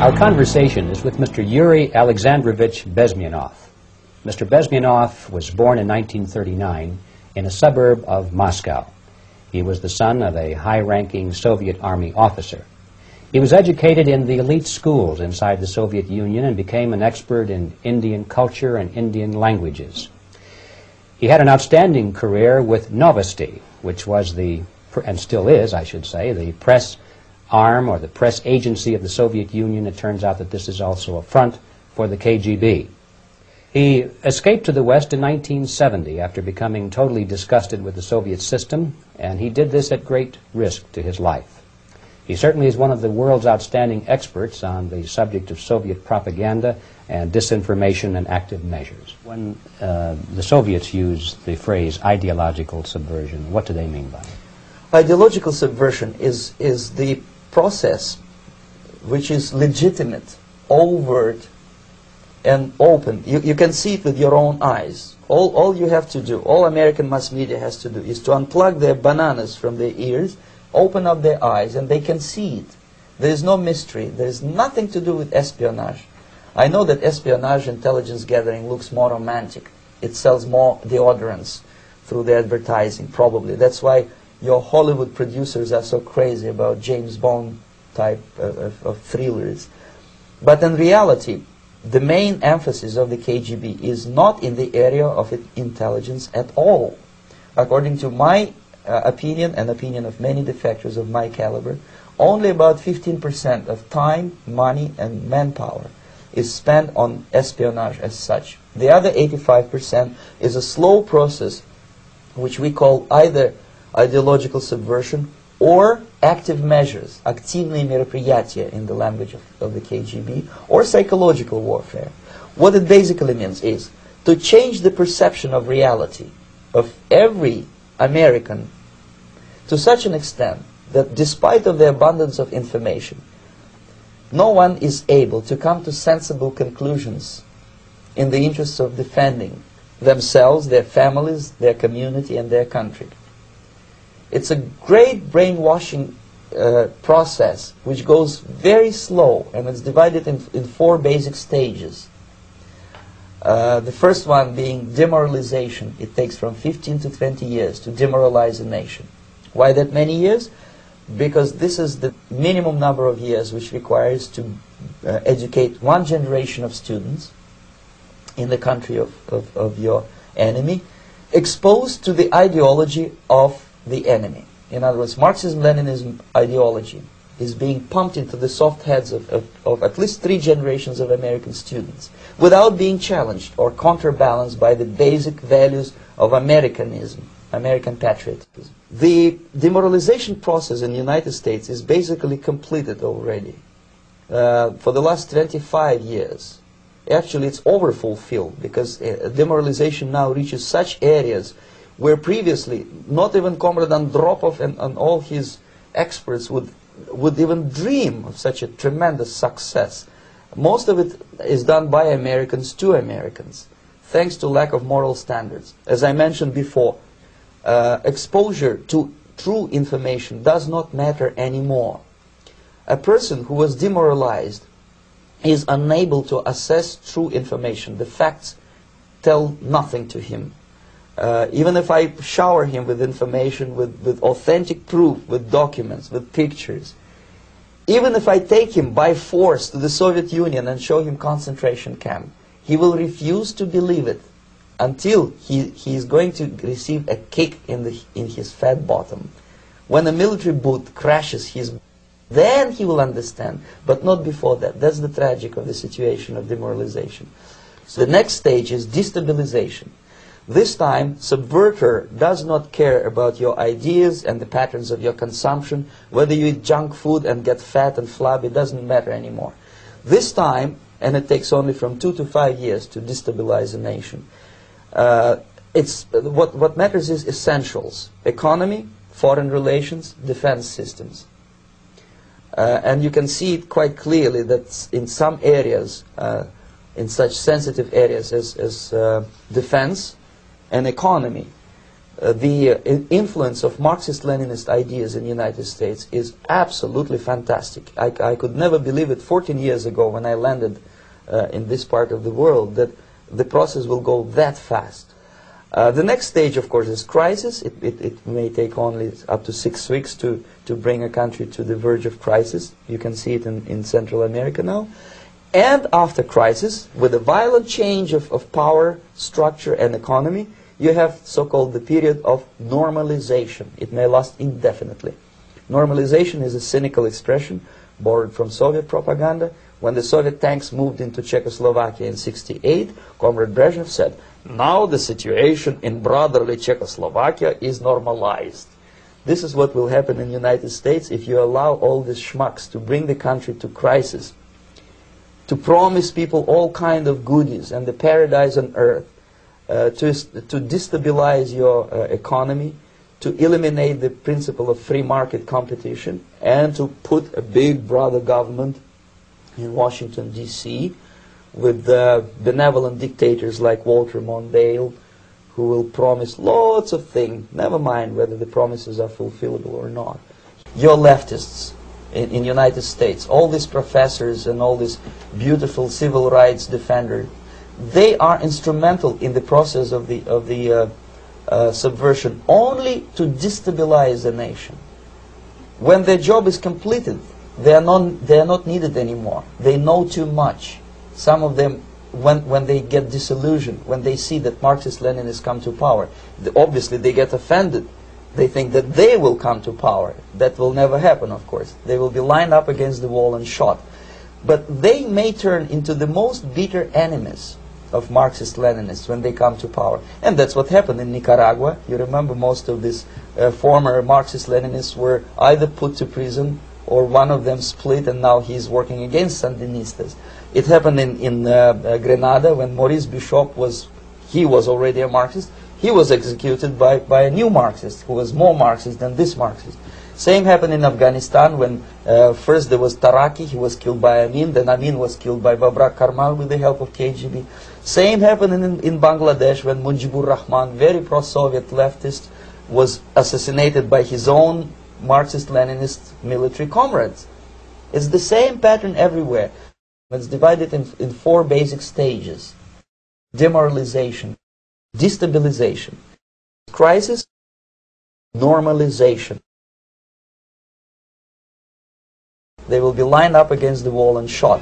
Our conversation is with Mr. Yuri Alexandrovich Bezmenov. Mr. Bezmenov was born in 1939 in a suburb of Moscow. He was the son of a high-ranking Soviet Army officer. He was educated in the elite schools inside the Soviet Union and became an expert in Indian culture and Indian languages. He had an outstanding career with Novosti, which was the, and still is, I should say, the press arm or the press agency of the Soviet Union. It turns out that this is also a front for the KGB. He escaped to the West in 1970 after becoming totally disgusted with the Soviet system, and he did this at great risk to his life. He certainly is one of the world's outstanding experts on the subject of Soviet propaganda and disinformation and active measures. When the Soviets use the phrase ideological subversion, what do they mean by it? Ideological subversion is the process which is legitimate, overt, and open. You can see it with your own eyes. All you have to do, all American mass media has to do, is to unplug their bananas from their ears, open up their eyes, and they can see it. There is no mystery. There is nothing to do with espionage. I know that espionage intelligence gathering looks more romantic. It sells more deodorants through the advertising, probably. That's why your Hollywood producers are so crazy about James Bond type of thrillers. But in reality, the main emphasis of the KGB is not in the area of intelligence at all. According to my opinion and opinion of many defectors of my caliber, only about 15% of time, money, and manpower is spent on espionage as such. The other 85% is a slow process which we call either ideological subversion or active measures, активные мероприятия in the language of the KGB, or psychological warfare. What it basically means is to change the perception of reality of every American to such an extent that despite of the abundance of information, no one is able to come to sensible conclusions in the interests of defending themselves, their families, their community, and their country. It's a great brainwashing process which goes very slow, and it's divided in 4 basic stages. The first one being demoralization. It takes from 15 to 20 years to demoralize a nation. Why that many years? Because this is the minimum number of years which requires to educate one generation of students in the country of your enemy, exposed to the ideology of the enemy. In other words, Marxism-Leninism ideology is being pumped into the soft heads of at least 3 generations of American students without being challenged or counterbalanced by the basic values of Americanism, American patriotism. The demoralization process in the United States is basically completed already. For the last 25 years, actually it's overfulfilled, because demoralization now reaches such areas where previously not even Comrade Andropov and all his experts would even dream of such a tremendous success. Most of it is done by Americans to Americans, thanks to lack of moral standards. As I mentioned before, exposure to true information does not matter anymore. A person who was demoralized is unable to assess true information. The facts tell nothing to him. Even if I shower him with information, with authentic proof, with documents, with pictures, even if I take him by force to the Soviet Union and show him concentration camp, he will refuse to believe it until he is going to receive a kick in his fat bottom. When a military boot crashes then he will understand, but not before that. That's the tragic of the situation of demoralization. So the next stage is destabilization. This time, subverter does not care about your ideas and the patterns of your consumption. Whether you eat junk food and get fat and flabby, doesn't matter anymore. This time, and it takes only from 2 to 5 years to destabilize a nation, what matters is essentials: economy, foreign relations, defense systems. And you can see it quite clearly that in some areas, in such sensitive areas as defense and economy, the influence of Marxist-Leninist ideas in the United States is absolutely fantastic. I could never believe it 14 years ago when I landed in this part of the world that the process will go that fast. The next stage, of course, is crisis. It may take only up to 6 weeks to bring a country to the verge of crisis. You can see it in Central America now. And after crisis, with a violent change of power, structure, and economy, you have so-called the period of normalization. It may last indefinitely. Normalization is a cynical expression borrowed from Soviet propaganda. When the Soviet tanks moved into Czechoslovakia in '68, Comrade Brezhnev said, "Now the situation in brotherly Czechoslovakia is normalized." This is what will happen in the United States if you allow all these schmucks to bring the country to crisis, to promise people all kind of goodies and the paradise on earth, to destabilize your economy, to eliminate the principle of free market competition, and to put a big brother government in Washington, D.C., with benevolent dictators like Walter Mondale, who will promise lots of things, never mind whether the promises are fulfillable or not. Your leftists in the United States, all these professors and all these beautiful civil rights defenders, they are instrumental in the process of the subversion only to destabilize the nation. When their job is completed, they are not needed anymore. They know too much. Some of them, when they get disillusioned, when they see that Marxist-Leninists come to power, obviously they get offended. They think that they will come to power. That will never happen, of course. They will be lined up against the wall and shot. But they may turn into the most bitter enemies of Marxist-Leninists when they come to power. And that's what happened in Nicaragua. You remember most of these former Marxist-Leninists were either put to prison or one of them split, and now he's working against Sandinistas. It happened in Grenada when Maurice Bishop was already a Marxist. He was executed by a new Marxist who was more Marxist than this Marxist. Same happened in Afghanistan when first there was Taraki, he was killed by Amin, then Amin was killed by Babrak Karmal with the help of KGB. Same happened in Bangladesh when Mujibur Rahman, very pro-Soviet leftist, was assassinated by his own Marxist-Leninist military comrades. It's the same pattern everywhere. It's divided in 4 basic stages: demoralization, destabilization, crisis, normalization. They will be lined up against the wall and shot,